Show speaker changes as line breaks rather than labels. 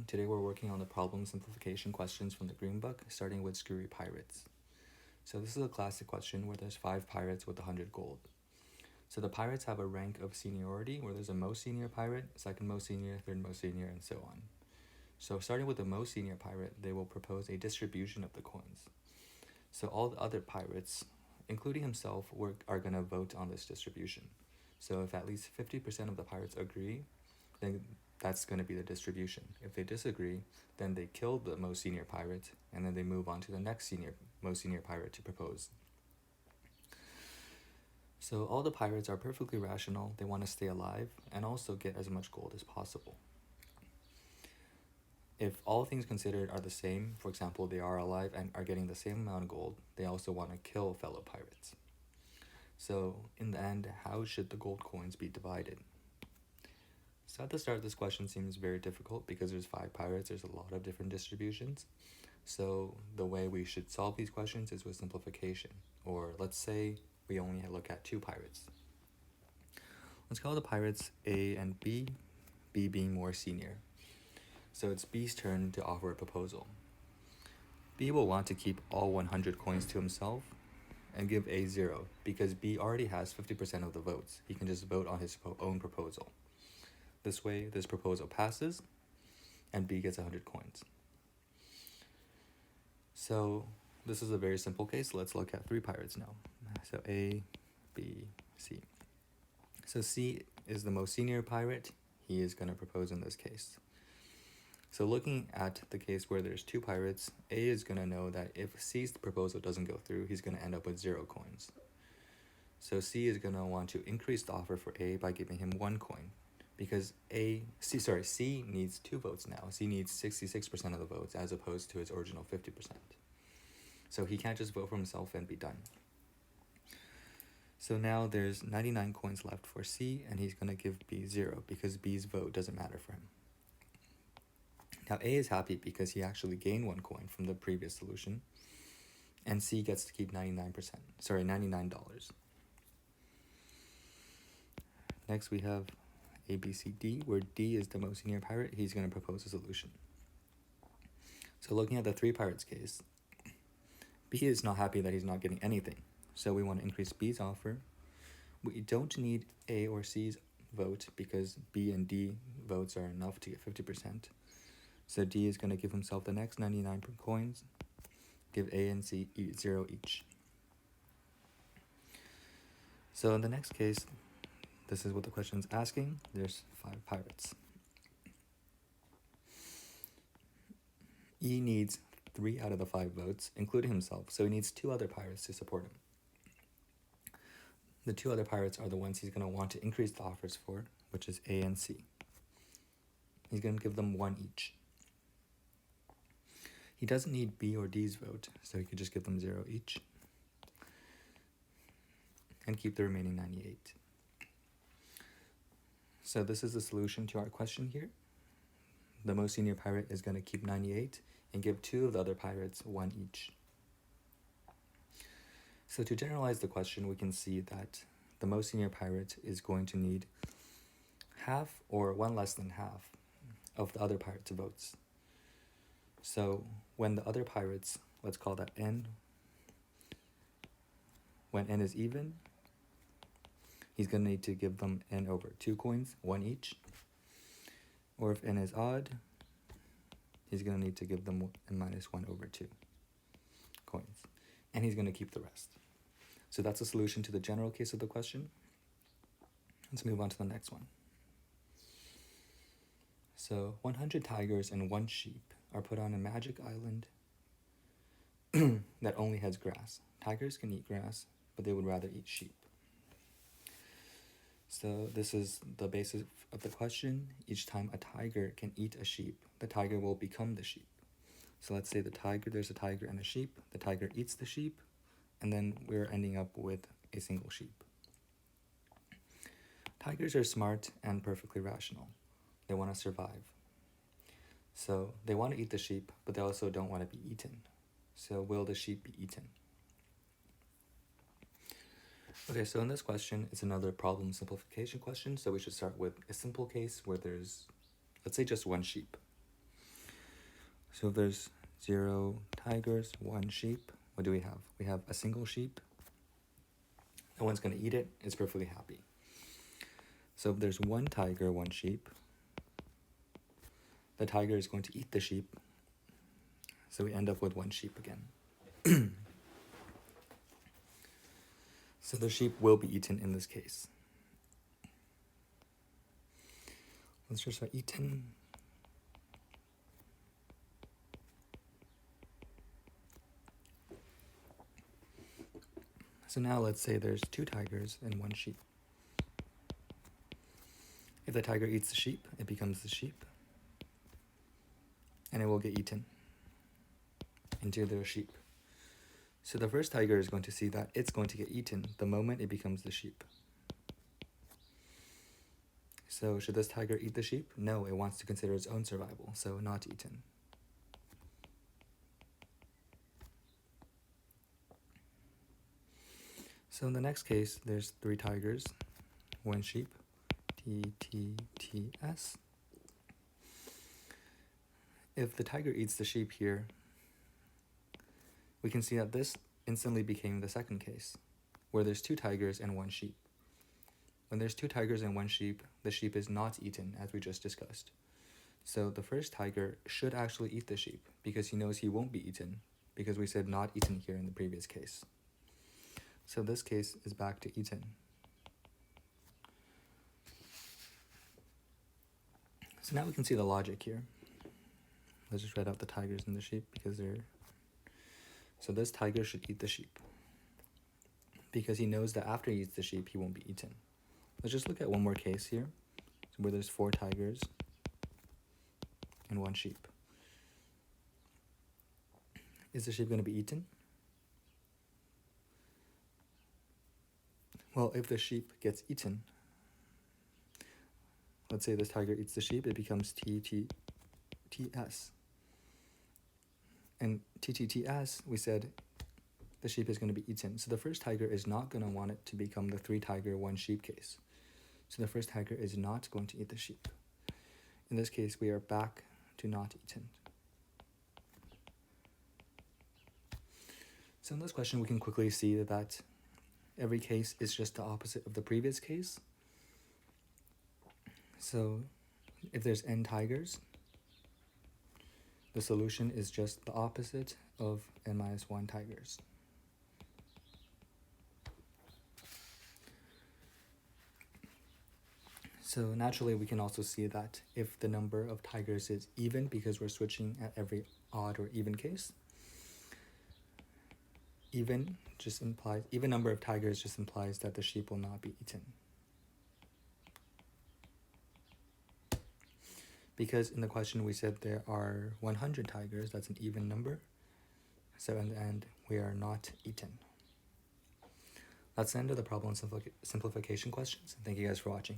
everyone. Today we're working on the problem simplification questions from the Green Book, starting with Screwy Pirates. So this is a classic question where there's 5 pirates with 100 gold. So the pirates have a rank of seniority where there's a most senior pirate, second most senior, third most senior, and so on. So starting with the most senior pirate, they will propose a distribution of the coins. So all the other pirates, including himself, are going to vote on this distribution. So if at least 50% of the pirates agree, then that's going to be the distribution. If they disagree, then they kill the most senior pirate, and then they move on to the next most senior pirate to propose. So all the pirates are perfectly rational. They want to stay alive and also get as much gold as possible. If all things considered are the same, for example, they are alive and are getting the same amount of gold, they also want to kill fellow pirates. So in the end, how should the gold coins be divided? So at the start, this question seems very difficult because there's 5 pirates, there's a lot of different distributions. So the way we should solve these questions is with simplification. Or let's say we only look at 2 pirates. Let's call the pirates A and B, B being more senior. So it's B's turn to offer a proposal. B will want to keep all 100 coins to himself and give A 0 because B already has 50% of the votes. He can just vote on his own proposal. This way, this proposal passes and B gets 100 coins. So this is a very simple case. Let's look at 3 pirates now. So A, B, C. So C is the most senior pirate. He is going to propose in this case. So looking at the case where there's 2 pirates, A is going to know that if C's proposal doesn't go through, he's going to end up with 0 coins. So C is going to want to increase the offer for A by giving him 1 coin. Because C needs 2 votes now. C needs 66% of the votes as opposed to his original 50%. So he can't just vote for himself and be done. So now there's 99 coins left for C, and he's going to give B 0 because B's vote doesn't matter for him. Now A is happy because he actually gained 1 coin from the previous solution, and C gets to keep $99. Next we have A, B, C, D, where D is the most senior pirate. He's going to propose a solution. So looking at the 3 pirates case, B is not happy that he's not getting anything. So we want to increase B's offer. We don't need A or C's vote because B and D votes are enough to get 50%. So D is going to give himself the next 99 coins, give A and C 0 each. So in the next case, this is what the question is asking. There's 5 pirates. E needs 3 out of the 5 votes, including himself, so he needs 2 other pirates to support him. The 2 other pirates are the ones he's going to want to increase the offers for, which is A and C. He's going to give them 1 each. He doesn't need B or D's vote, so he could just give them 0 each and keep the remaining 98. So this is the solution to our question here. The most senior pirate is going to keep 98 and give 2 of the other pirates 1 each. So to generalize the question, we can see that the most senior pirate is going to need half or 1 less than half of the other pirates' votes. So when the other pirates, let's call that N, when N is even, he's going to need to give them N over 2 coins, 1 each. Or if N is odd, he's going to need to give them N minus 1 over 2 coins. And he's going to keep the rest. So that's a solution to the general case of the question. Let's move on to the next one. So 100 tigers and 1 sheep are put on a magic island that only has grass. Tigers can eat grass, but they would rather eat sheep. So this is the basis of the question. Each time a tiger can eat a sheep, the tiger will become the sheep. So let's say there's a tiger and a sheep. The tiger eats the sheep, and then we're ending up with a single sheep. Tigers are smart and perfectly rational. They want to survive. So they want to eat the sheep, but they also don't want to be eaten. So will the sheep be eaten? Okay, so in this question, it's another problem simplification question. So we should start with a simple case where there's, let's say, just 1 sheep. So if there's 0 tigers, 1 sheep, what do we have? We have a single sheep. No one's going to eat it. It's perfectly happy. So if there's 1 tiger, 1 sheep, the tiger is going to eat the sheep. So we end up with 1 sheep again. So the sheep will be eaten in this case. Let's just start eaten. So now let's say there's 2 tigers and 1 sheep. If the tiger eats the sheep, it becomes the sheep, and it will get eaten into the sheep. So the first tiger is going to see that it's going to get eaten the moment it becomes the sheep. So should this tiger eat the sheep? No, it wants to consider its own survival, so not eaten. So in the next case, there's 3 tigers, 1 sheep, TTTS. If the tiger eats the sheep here, we can see that this instantly became the second case, where there's 2 tigers and 1 sheep. When there's 2 tigers and 1 sheep, the sheep is not eaten, as we just discussed. So the first tiger should actually eat the sheep, because he knows he won't be eaten, because we said not eaten here in the previous case. So this case is back to eaten. So now we can see the logic here. Let's just write out the tigers and the sheep, because they're... So this tiger should eat the sheep, because he knows that after he eats the sheep, he won't be eaten. Let's just look at one more case here, where there's 4 tigers and 1 sheep. Is the sheep going to be eaten? Well, if the sheep gets eaten, let's say this tiger eats the sheep, it becomes TTTS. And TTTS, we said the sheep is going to be eaten. So the first tiger is not going to want it to become the 3 tiger, 1 sheep case. So the first tiger is not going to eat the sheep. In this case, we are back to not eaten. So in this question, we can quickly see that every case is just the opposite of the previous case. So if there's n tigers, the solution is just the opposite of n minus 1 tigers. So naturally, we can also see that if the number of tigers is even, because we're switching at every odd or even case, even number of tigers just implies that the sheep will not be eaten. Because in the question we said there are 100 tigers, that's an even number. So in the end, we are not eaten. That's the end of the problem simplification questions. Thank you guys for watching.